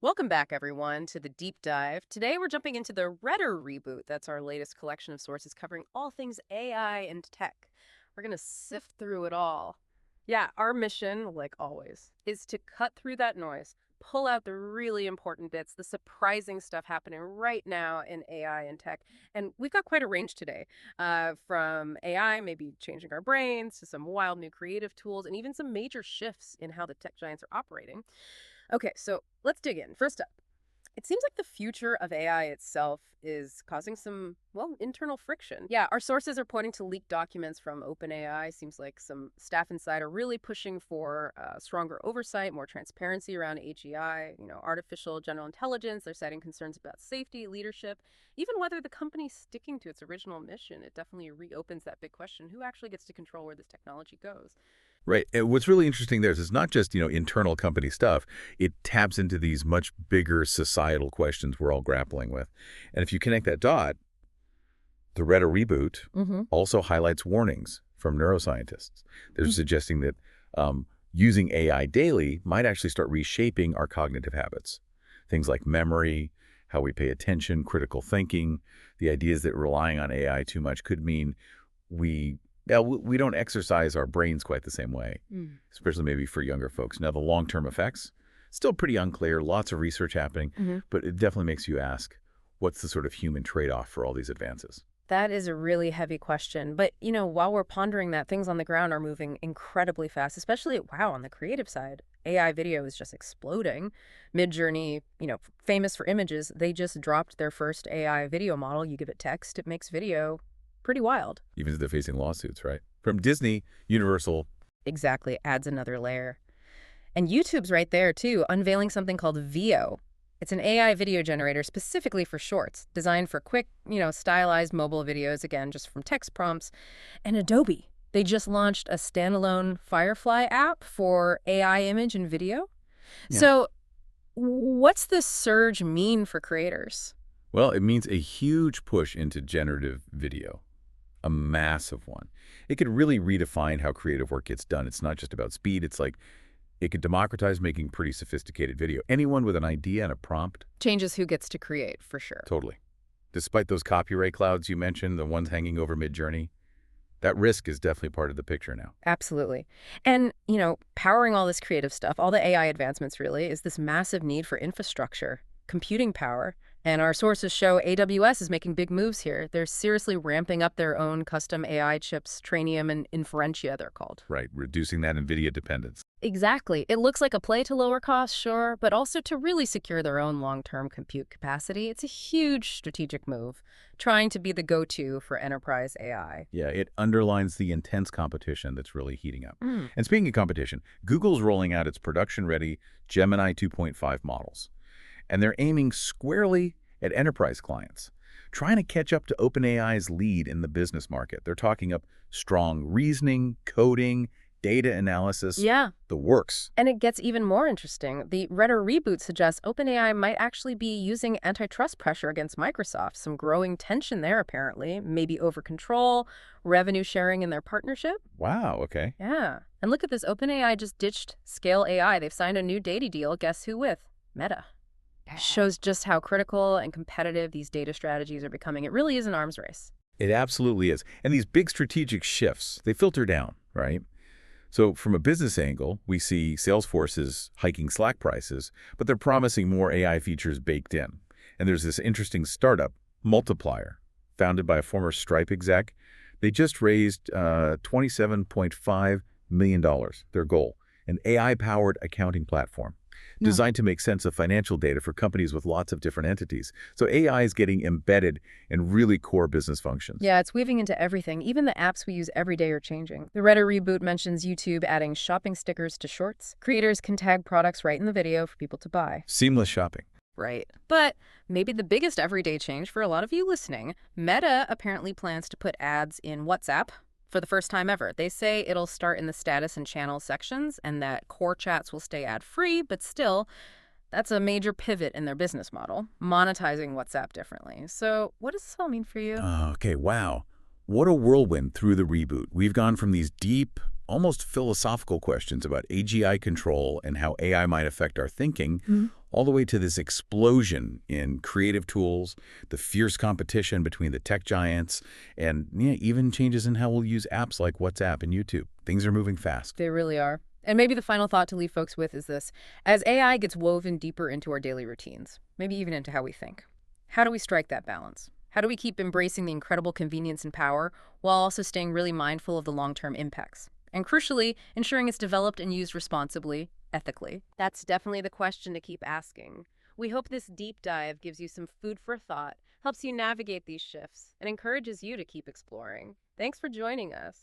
Welcome back, everyone, to the deep dive. Today, we're jumping into the Retter Reboot. That's our latest collection of sources covering all things AI and tech. We're going to sift through it all. Yeah, our mission, like always, is to cut through that noise, pull out the really important bits, the surprising stuff happening right now in AI and tech. And we've got quite a range today, from AI maybe changing our brains to some wild new creative tools and even some major shifts in how the tech giants are operating. Okay, so let's dig in. First up, it seems like the future of AI itself is causing some, well, internal friction. Yeah, our sources are pointing to leaked documents from OpenAI. Seems like some staff inside are really pushing for stronger oversight, more transparency around AGI, artificial general intelligence. They're citing concerns about safety, leadership, even whether the company's sticking to its original mission. It definitely reopens that big question: who actually gets to control where this technology goes? Right. And what's really interesting there is it's not just, internal company stuff. It taps into these much bigger societal questions we're all grappling with. And if you connect that dot, the Retter Reboot Mm-hmm. also highlights warnings from neuroscientists. They're suggesting that using AI daily might actually start reshaping our cognitive habits. Things like memory, how we pay attention, critical thinking. The ideas that relying on AI too much could mean we we don't exercise our brains quite the same way, Mm. especially maybe for younger folks. Now, the long-term effects, still pretty unclear, lots of research happening, Mm-hmm. but it definitely makes you ask, what's the sort of human trade-off for all these advances? That is a really heavy question. But, while we're pondering that, things on the ground are moving incredibly fast, especially, wow, on the creative side. AI video is just exploding. Midjourney, famous for images, they just dropped their first AI video model. You give it text, it makes video. Pretty wild. Even if they're facing lawsuits, right? From Disney, Universal. Exactly. Adds another layer. And YouTube's right there, too, unveiling something called VO. It's an AI video generator specifically for shorts, designed for quick, stylized mobile videos, again, just from text prompts. And Adobe, they just launched a standalone Firefly app for AI image and video. Yeah. So, what's this surge mean for creators? Well, it means a huge push into generative video, a massive one. It could really redefine how creative work gets done. It's not just about speed. It's like it could democratize making pretty sophisticated video. Anyone with an idea and a prompt. Changes who gets to create, for sure. Totally. Despite those copyright clouds you mentioned, the ones hanging over Midjourney, that risk is definitely part of the picture now. Absolutely. And, powering all this creative stuff, all the AI advancements really, is this massive need for infrastructure, computing power. And our sources show AWS is making big moves here. They're seriously ramping up their own custom AI chips, Trainium and Inferentia, they're called. Right, reducing that NVIDIA dependence. Exactly. It looks like a play to lower costs, sure, but also to really secure their own long-term compute capacity. It's a huge strategic move, trying to be the go-to for enterprise AI. Yeah, it underlines the intense competition that's really heating up. Mm. And speaking of competition, Google's rolling out its production-ready Gemini 2.5 models. And they're aiming squarely at enterprise clients, trying to catch up to OpenAI's lead in the business market. They're talking up strong reasoning, coding, data analysis, Yeah. the works. And it gets even more interesting. The Retter Reboot suggests OpenAI might actually be using antitrust pressure against Microsoft. Some growing tension there, apparently. Maybe over control, revenue sharing in their partnership. Wow, okay. Yeah. And look at this. OpenAI just ditched Scale AI. They've signed a new data deal. Guess who with? Meta. Shows just how critical and competitive these data strategies are becoming. It really is an arms race. It absolutely is. And these big strategic shifts, they filter down, right? So from a business angle, we see Salesforce is hiking Slack prices, but they're promising more AI features baked in. And there's this interesting startup, Multiplier, founded by a former Stripe exec. They just raised $27.5 million, their goal, an AI-powered accounting platform designed to make sense of financial data for companies with lots of different entities. So AI is getting embedded in really core business functions. Yeah, it's weaving into everything. Even the apps we use every day are changing. The Retter Reboot mentions YouTube adding shopping stickers to shorts. Creators can tag products right in the video for people to buy. Seamless shopping. Right. But maybe the biggest everyday change for a lot of you listening, Meta apparently plans to put ads in WhatsApp for the first time ever. They say it'll start in the status and channel sections and that core chats will stay ad-free, but still, that's a major pivot in their business model, monetizing WhatsApp differently. So what does this all mean for you? Okay, wow. What a whirlwind through the reboot. We've gone from these deep, almost philosophical questions about AGI control and how AI might affect our thinking, all the way to this explosion in creative tools, the fierce competition between the tech giants, and yeah, even changes in how we'll use apps like WhatsApp and YouTube. Things are moving fast. They really are. And maybe the final thought to leave folks with is this. As AI gets woven deeper into our daily routines, maybe even into how we think, how do we strike that balance? How do we keep embracing the incredible convenience and power while also staying really mindful of the long-term impacts? And crucially, ensuring it's developed and used responsibly, ethically. That's definitely the question to keep asking. We hope this deep dive gives you some food for thought, helps you navigate these shifts, and encourages you to keep exploring. Thanks for joining us.